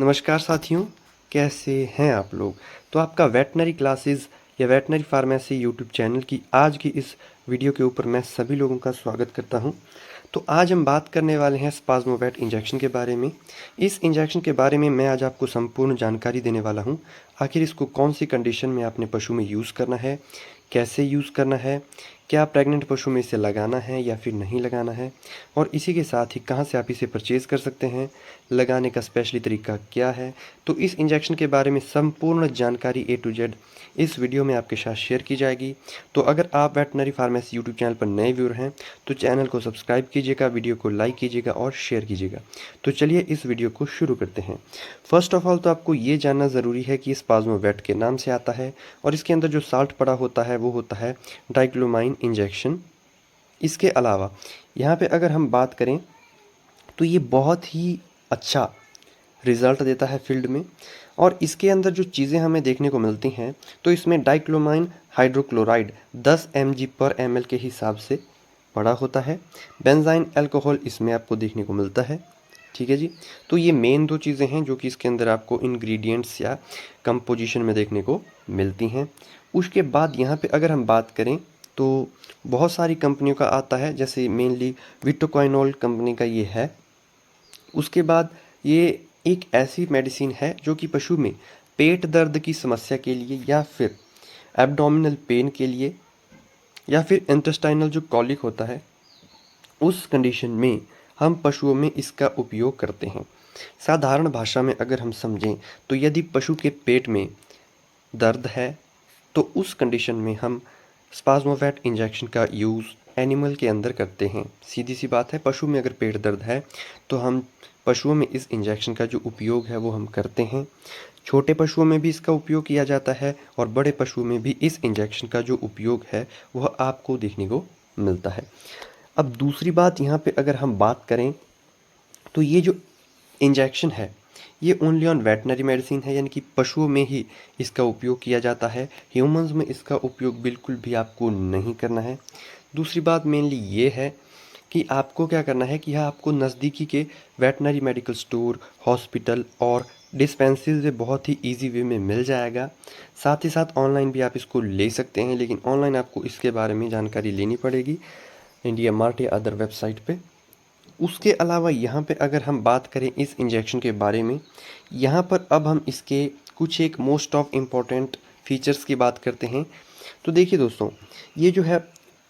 नमस्कार साथियों, कैसे हैं आप लोग। तो आपका वेटनरी क्लासेस या वेटनरी फार्मेसी यूट्यूब चैनल की आज की इस वीडियो के ऊपर मैं सभी लोगों का स्वागत करता हूं। तो आज हम बात करने वाले हैं स्पाज्मोवेट इंजेक्शन के बारे में। इस इंजेक्शन के बारे में मैं आज आपको संपूर्ण जानकारी देने वाला हूं। आखिर इसको कौन सी कंडीशन में आपने पशु में यूज़ करना है, कैसे यूज़ करना है, क्या प्रेग्नेंट पशु में इसे लगाना है या फिर नहीं लगाना है, और इसी के साथ ही कहाँ से आप इसे परचेज़ कर सकते हैं, लगाने का स्पेशली तरीका क्या है। तो इस इंजेक्शन के बारे में संपूर्ण जानकारी A to Z इस वीडियो में आपके साथ शेयर की जाएगी। तो अगर आप वेटनरी फार्मेसी यूट्यूब चैनल पर नए व्यूअर हैं तो चैनल को सब्सक्राइब कीजिएगा, वीडियो को लाइक कीजिएगा और शेयर कीजिएगा। तो चलिए इस वीडियो को शुरू करते हैं। फर्स्ट ऑफ ऑल तो आपको ये जानना ज़रूरी है कि स्पाज्मोवेट के नाम से आता है और इसके अंदर जो साल्ट पड़ा होता है वो होता है डाइक्लोमाइन इंजेक्शन। इसके अलावा यहाँ पे अगर हम बात करें तो ये बहुत ही अच्छा रिज़ल्ट देता है फील्ड में। और इसके अंदर जो चीज़ें हमें देखने को मिलती हैं तो इसमें डाइक्लोमाइन हाइड्रोक्लोराइड 10 mg/ml के हिसाब से पड़ा होता है। बेंजाइन अल्कोहल इसमें आपको देखने को मिलता है। ठीक है जी। तो ये मेन दो चीज़ें हैं जो कि इसके अंदर आपको इंग्रेडिएंट्स या कंपोजिशन में देखने को मिलती हैं। उसके बाद यहाँ पे अगर हम बात करें तो बहुत सारी कंपनियों का आता है, जैसे मेनली विटोक्वाइनोल कंपनी का ये है। उसके बाद ये एक ऐसी मेडिसिन है जो कि पशु में पेट दर्द की समस्या के लिए या फिर एब्डोमिनल पेन के लिए या फिर इंटेस्टाइनल जो कॉलिक होता है उस कंडीशन में हम पशुओं में इसका उपयोग करते हैं। साधारण भाषा में अगर हम समझें तो यदि पशु के पेट में दर्द है तो उस कंडीशन में हम स्पाज्मोवेट इंजेक्शन का यूज़ एनिमल के अंदर करते हैं। सीधी सी बात है, पशु में अगर पेट दर्द है तो हम पशुओं में इस इंजेक्शन का जो उपयोग है वो हम करते हैं। छोटे पशुओं में भी इसका उपयोग किया जाता है और बड़े पशुओं में भी इस इंजेक्शन का जो उपयोग है वह आपको देखने को मिलता है। अब दूसरी बात यहाँ पे अगर हम बात करें तो ये जो इंजेक्शन है ये ओनली ऑन वेटनरी मेडिसिन है, यानी कि पशुओं में ही इसका उपयोग किया जाता है। ह्यूमंस में इसका उपयोग बिल्कुल भी आपको नहीं करना है। दूसरी बात मेनली ये है कि आपको क्या करना है कि यह आपको नज़दीकी के वेटनरी मेडिकल स्टोर, हॉस्पिटल और डिस्पेंसरी से बहुत ही इजी वे में मिल जाएगा। साथ ही साथ ऑनलाइन भी आप इसको ले सकते हैं, लेकिन ऑनलाइन आपको इसके बारे में जानकारी लेनी पड़ेगी इंडिया मार्ट या अदर वेबसाइट पे। उसके अलावा यहाँ पे अगर हम बात करें इस इंजेक्शन के बारे में, यहाँ पर अब हम इसके कुछ एक मोस्ट ऑफ इम्पॉर्टेंट फीचर्स की बात करते हैं। तो देखिए दोस्तों, ये जो है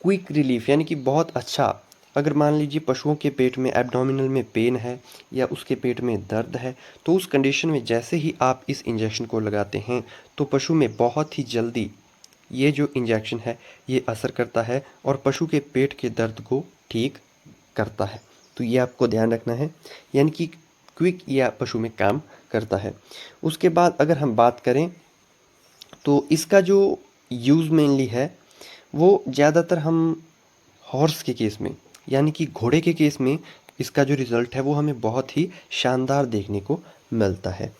क्विक रिलीफ यानी कि बहुत अच्छा, अगर मान लीजिए पशुओं के पेट में एब्डोमिनल में पेन है या उसके पेट में दर्द है तो उस कंडीशन में जैसे ही आप इस इंजेक्शन को लगाते हैं तो पशु में बहुत ही जल्दी ये जो इंजेक्शन है ये असर करता है और पशु के पेट के दर्द को ठीक करता है। तो ये आपको ध्यान रखना है, यानी कि क्विक या पशु में काम करता है। उसके बाद अगर हम बात करें तो इसका जो यूज़ मेनली है वो ज़्यादातर हम हॉर्स के केस में यानी कि घोड़े के केस में इसका जो रिज़ल्ट है वो हमें बहुत ही शानदार देखने को मिलता है।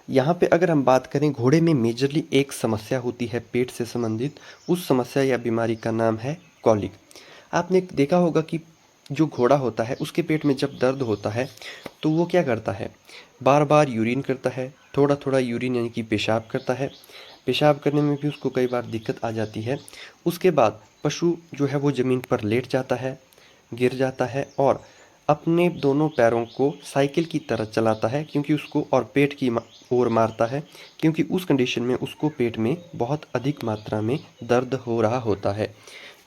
यहाँ पे अगर हम बात करें, घोड़े में मेजरली एक समस्या होती है पेट से संबंधित। उस समस्या या बीमारी का नाम है कॉलिक। आपने देखा होगा कि जो घोड़ा होता है उसके पेट में जब दर्द होता है तो वो क्या करता है, बार बार यूरिन करता है, थोड़ा थोड़ा यूरिन यानी कि पेशाब करता है। पेशाब करने में भी उसको कई बार दिक्कत आ जाती है। उसके बाद पशु जो है वो ज़मीन पर लेट जाता है, गिर जाता है और अपने दोनों पैरों को साइकिल की तरह चलाता है क्योंकि उसको, और पेट की ओर मारता है क्योंकि उस कंडीशन में उसको पेट में बहुत अधिक मात्रा में दर्द हो रहा होता है।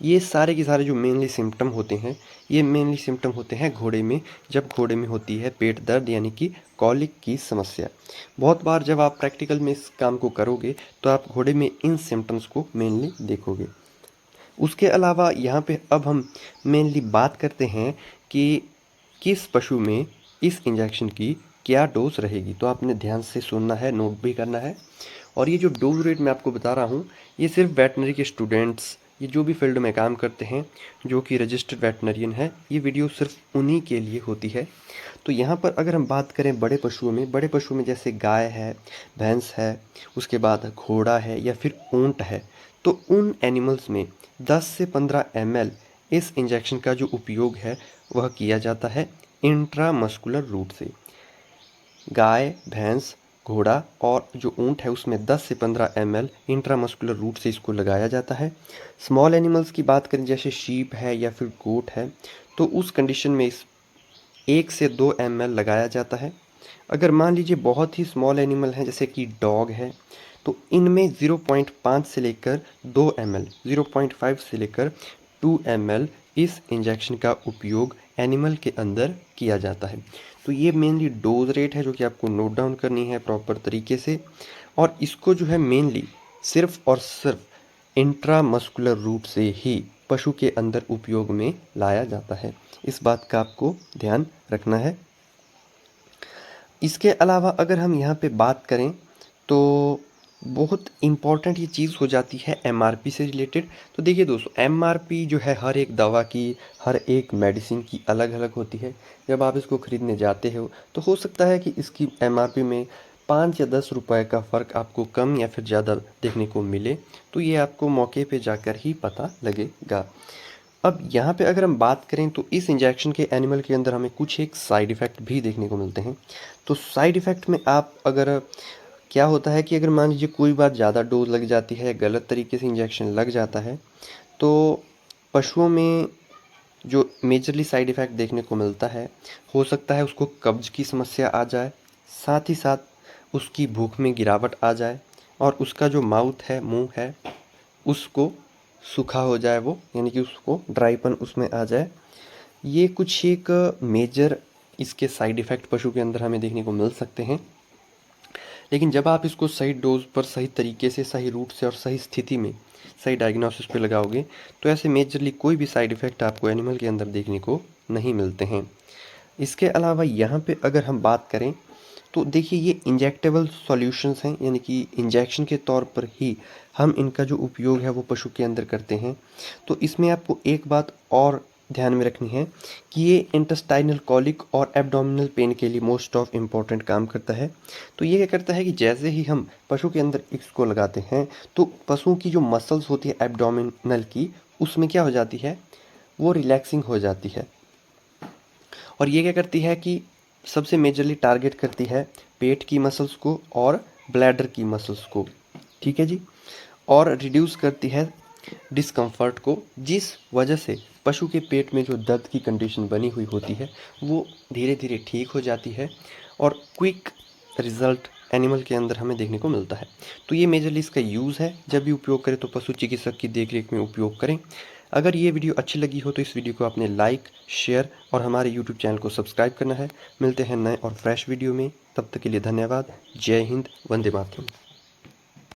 ये सारे के सारे जो मेनली सिम्टम होते हैं ये मेनली सिम्टम होते हैं घोड़े में, जब घोड़े में होती है पेट दर्द यानी कि कॉलिक की समस्या। बहुत बार जब आप प्रैक्टिकल में इस काम को करोगे तो आप घोड़े में इन सिम्टम्स को मेनली देखोगे। उसके अलावा यहाँ पे अब हम मेनली बात करते हैं कि किस पशु में इस इंजेक्शन की क्या डोज रहेगी। तो आपने ध्यान से सुनना है, नोट भी करना है। और ये जो डोज रेट मैं आपको बता रहा हूँ ये सिर्फ वेटनरी के स्टूडेंट्स, ये जो भी फील्ड में काम करते हैं, जो कि रजिस्टर्ड वेटनरियन है, ये वीडियो सिर्फ उन्हीं के लिए होती है। तो यहाँ पर अगर हम बात करें बड़े पशुओं में, बड़े पशुओं में जैसे गाय है, भैंस है, उसके बाद घोड़ा है या फिर ऊँट है, तो उन एनिमल्स में 10 से 15 ml इस इंजेक्शन का जो उपयोग है वह किया जाता है इंट्रामस्कुलर रूट से। गाय, भैंस, घोड़ा और जो ऊँट है उसमें 10 से 15 ml इंट्रामस्कुलर रूट से इसको लगाया जाता है। स्मॉल एनिमल्स की बात करें जैसे शीप है या फिर गोट है, तो उस कंडीशन में इस 1 से 2 ml लगाया जाता है। अगर मान लीजिए बहुत ही स्मॉल एनिमल है जैसे कि डॉग है, तो इनमें 0.5 से लेकर 2 ml, 0.5 से लेकर 2 ml इस इंजेक्शन का उपयोग एनिमल के अंदर किया जाता है। तो ये मेनली डोज रेट है जो कि आपको नोट डाउन करनी है प्रॉपर तरीके से, और इसको जो है मेनली सिर्फ और सिर्फ इंट्रामस्कुलर रूट से ही पशु के अंदर उपयोग में लाया जाता है। इस बात का आपको ध्यान रखना है। इसके अलावा अगर हम यहाँ पे बात करें तो बहुत इम्पॉर्टेंट ये चीज़ हो जाती है एमआरपी से रिलेटेड। तो देखिए दोस्तों, एमआरपी जो है हर एक दवा की, हर एक मेडिसिन की अलग अलग होती है। जब आप इसको ख़रीदने जाते हो तो हो सकता है कि इसकी एमआरपी में 5 या 10 रुपए का फ़र्क आपको कम या फिर ज़्यादा देखने को मिले, तो ये आपको मौके पे जाकर ही पता लगेगा। अब यहाँ पे अगर हम बात करें तो इस इंजेक्शन के एनिमल के अंदर हमें कुछ एक साइड इफ़ेक्ट भी देखने को मिलते हैं। तो साइड इफ़ेक्ट में आप अगर क्या होता है कि अगर मान लीजिए कोई बार ज़्यादा डोज लग जाती है, गलत तरीके से इंजेक्शन लग जाता है, तो पशुओं में जो मेजरली साइड इफ़ेक्ट देखने को मिलता है, हो सकता है उसको कब्ज़ की समस्या आ जाए, साथ ही साथ उसकी भूख में गिरावट आ जाए और उसका जो माउथ है, मुँह है, उसको सूखा हो जाए वो, यानी कि उसको ड्राईपन उसमें आ जाए। ये कुछ एक मेजर इसके साइड इफ़ेक्ट पशु के अंदर हमें देखने को मिल सकते हैं। लेकिन जब आप इसको सही डोज पर, सही तरीके से, सही रूट से और सही स्थिति में, सही डायग्नोसिस पे लगाओगे, तो ऐसे मेजरली कोई भी साइड इफ़ेक्ट आपको एनिमल के अंदर देखने को नहीं मिलते हैं। इसके अलावा यहाँ पे अगर हम बात करें तो देखिए ये इंजेक्टेबल सॉल्यूशंस हैं, यानी कि इंजेक्शन के तौर पर ही हम इनका जो उपयोग है वो पशु के अंदर करते हैं। तो इसमें आपको एक बात और ध्यान में रखनी है कि ये इंटेस्टाइनल कॉलिक और एब्डोमिनल पेन के लिए मोस्ट ऑफ इम्पॉर्टेंट काम करता है। तो ये क्या करता है कि जैसे ही हम पशु के अंदर इसको लगाते हैं, तो पशुओं की जो मसल्स होती है एब्डोमिनल की, उसमें क्या हो जाती है, वो रिलैक्सिंग हो जाती है। और ये क्या करती है कि सबसे मेजरली टारगेट करती है पेट की मसल्स को और ब्लैडर की मसल्स को, ठीक है जी, और रिड्यूस करती है डिस्कम्फर्ट को, जिस वजह से पशु के पेट में जो दर्द की कंडीशन बनी हुई होती है वो धीरे धीरे ठीक हो जाती है और क्विक रिजल्ट एनिमल के अंदर हमें देखने को मिलता है। तो ये मेजरली इसका यूज़ है। जब भी उपयोग करें तो पशु चिकित्सक की देखरेख में उपयोग करें। अगर ये वीडियो अच्छी लगी हो तो इस वीडियो को आपने लाइक, शेयर और हमारे यूट्यूब चैनल को सब्सक्राइब करना है। मिलते हैं नए और फ्रेश वीडियो में, तब तक के लिए धन्यवाद। जय हिंद, वंदे मातरम।